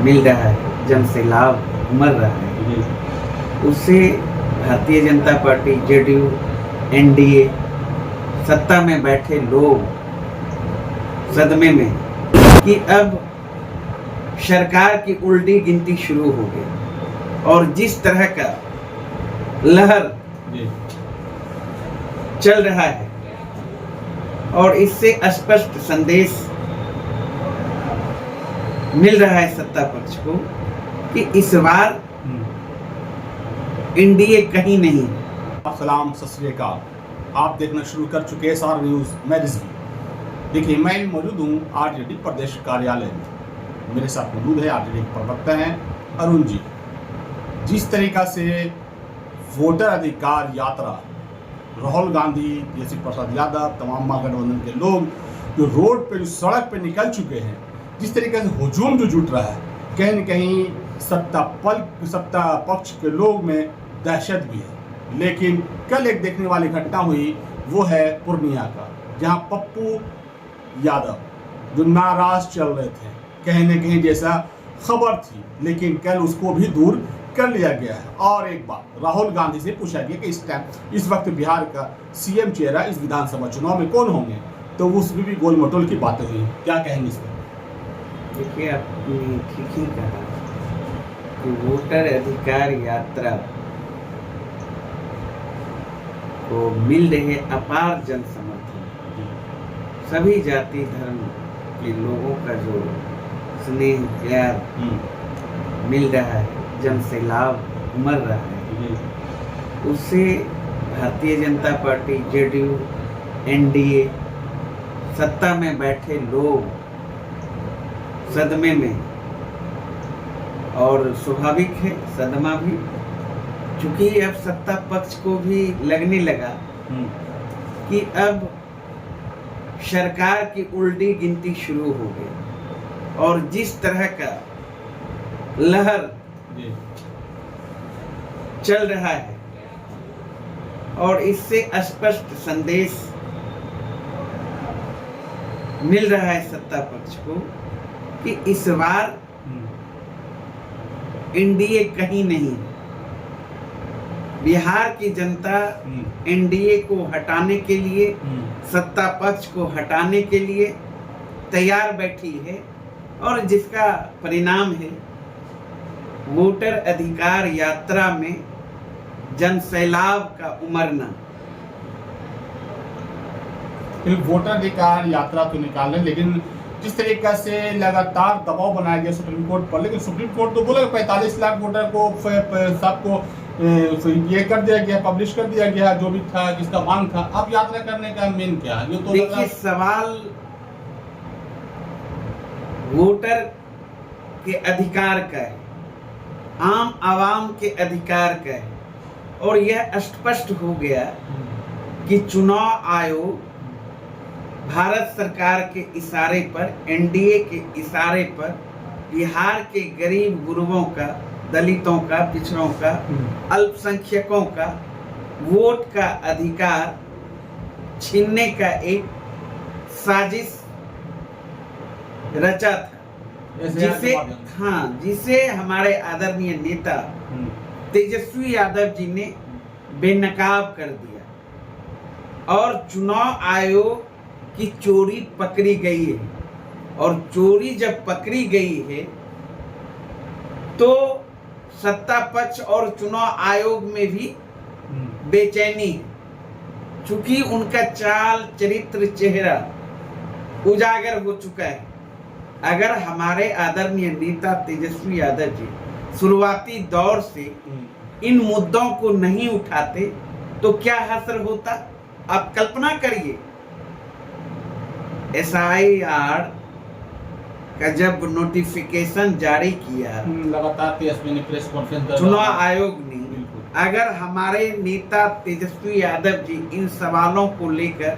मिल रहा है, जन से लाभ उमड़ रहा है, उससे Bharatiya Janata party, JDU, NDA, सत्ता में बैठे लोग सदमे में कि अब सरकार की उल्टी गिनती शुरू हो गई और जिस तरह का लहर चल रहा है और इससे स्पष्ट संदेश मिल रहा है सत्ता पक्ष को कि इस बार एनडीए कहीं नहीं। सलाम, सत श्री अकाल। आप देखना शुरू कर चुके हैं SR न्यूज़। मैं रिजवी। देखिए, मैं मौजूद हूँ आरजेडी प्रदेश कार्यालय में। मेरे साथ मौजूद है आरजेडी के प्रवक्ता हैं अरुण जी। जिस तरीका से वोटर अधिकार यात्रा राहुल गांधी, तेजस्वी प्रसाद यादव, तमाम महागठबंधन के लोग जो रोड पे, जो सड़क पे निकल चुके हैं, जिस तरीके से हुजूम जो जुट रहा है, कहीं न कहीं सत्ता पक्ष के लोग में दहशत भी है। लेकिन कल एक देखने वाली घटना हुई, वो है पूर्णिया का, जहां पप्पू यादव जो नाराज चल रहे थे, कहीं न कहीं जैसा खबर थी, लेकिन कल उसको भी दूर कर लिया गया है। और एक बात राहुल गांधी से पूछा गया कि इस वक्त बिहार का सीएम चेहरा इस विधानसभा चुनाव में कौन होंगे, तो उसमें भी गोल मटोल की बातें हुई। क्या कहेंगे इस पर? देखिए, आपने ठीक ही कहा कि वोटर अधिकार यात्रा को मिल रहे अपार जन समर्थन, सभी जाति धर्म के लोगों का जो स्नेह प्यार मिल रहा है, जन से लाभ उमड़ रहा है, उससे Bharatiya Janata party, JDU, NDA, सत्ता में बैठे लोग सदमे में, और स्वाभाविक है सदमा भी, चूंकि अब सत्ता पक्ष को भी लगने लगा कि अब सरकार की उल्टी गिनती शुरू हो गई और जिस तरह का लहर चल रहा है और इससे स्पष्ट संदेश मिल रहा है सत्ता पक्ष को कि इस बार एनडीए कहीं नहीं। बिहार की जनता एनडीए को हटाने के लिए, सत्ता पक्ष को हटाने के लिए तैयार बैठी है और जिसका परिणाम है वोटर अधिकार यात्रा में जन सैलाब का उमड़ना। वोटर अधिकार यात्रा तो निकाल रहे, लेकिन जिस तरीके से लगातार दबाव बनाया गया सुप्रीम कोर्ट पर, लेकिन सुप्रीम कोर्ट तो बोला 45 लाख वोटर को सबको ये कर दिया गया, पब्लिश कर दिया गया जो भी था, जिसका मांग था। अब यात्रा करने का मेन क्या है? ये तो देखिए, सवाल वोटर के अधिकार का है, आम आवाम के अधिकार का है, और यह स्पष्ट हो गया कि चुनाव आयोग भारत सरकार के इशारे पर, एनडीए के इशारे पर बिहार के गरीब गुरबों का, दलितों का, पिछड़ों का, अल्पसंख्यकों का वोट का अधिकार छीनने का एक साजिश रचा था, जिसे हमारे आदरणीय नेता तेजस्वी यादव जी ने बेनकाब कर दिया और चुनाव आयोग की चोरी पकड़ी गई है। और चोरी जब पकड़ी गई है तो सत्ता पक्ष और चुनाव आयोग में भी बेचैनी है, चूंकि उनका चाल, चरित्र, चेहरा उजागर हो चुका है। अगर हमारे आदरणीय नेता तेजस्वी यादव जी शुरुआती दौर से इन मुद्दों को नहीं उठाते तो क्या हश्र होता? आप कल्पना करिए, SIR का जब नोटिफिकेशन जारी किया लगातार प्रेस कॉन्फ्रेंस चुनाव आयोग ने, अगर हमारे नेता तेजस्वी यादव जी इन सवालों को लेकर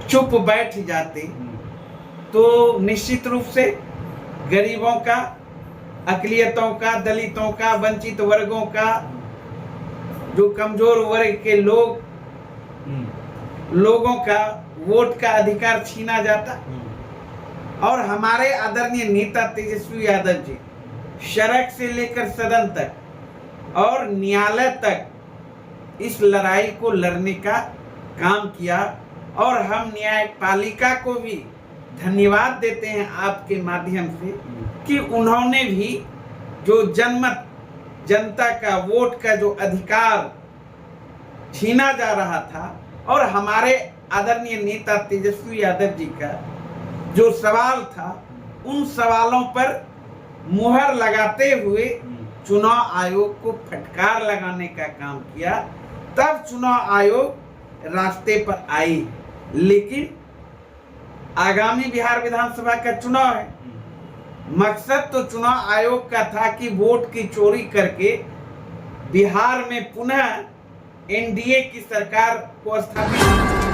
चुप बैठ जाते तो निश्चित रूप से गरीबों का, अकलियतों का, दलितों का, वंचित वर्गों का, जो कमजोर वर्ग के लोगों का वोट का अधिकार छीना जाता। और हमारे आदरणीय नेता तेजस्वी यादव जी सड़क से लेकर सदन तक और न्यायालय तक इस लड़ाई को लड़ने का काम किया। और हम न्यायपालिका को भी धन्यवाद देते हैं आपके माध्यम से कि उन्होंने भी जो जनता का वोट का जो अधिकार छीना जा रहा था और हमारे आदरणीय नेता तेजस्वी यादव जी का जो सवाल था, उन सवालों पर मुहर लगाते हुए चुनाव आयोग को फटकार लगाने का काम किया। तब चुनाव आयोग रास्ते पर आई। लेकिन आगामी बिहार विधानसभा का चुनाव है, मकसद तो चुनाव आयोग का था कि वोट की चोरी करके बिहार में पुनः एनडीए की सरकार को स्थापित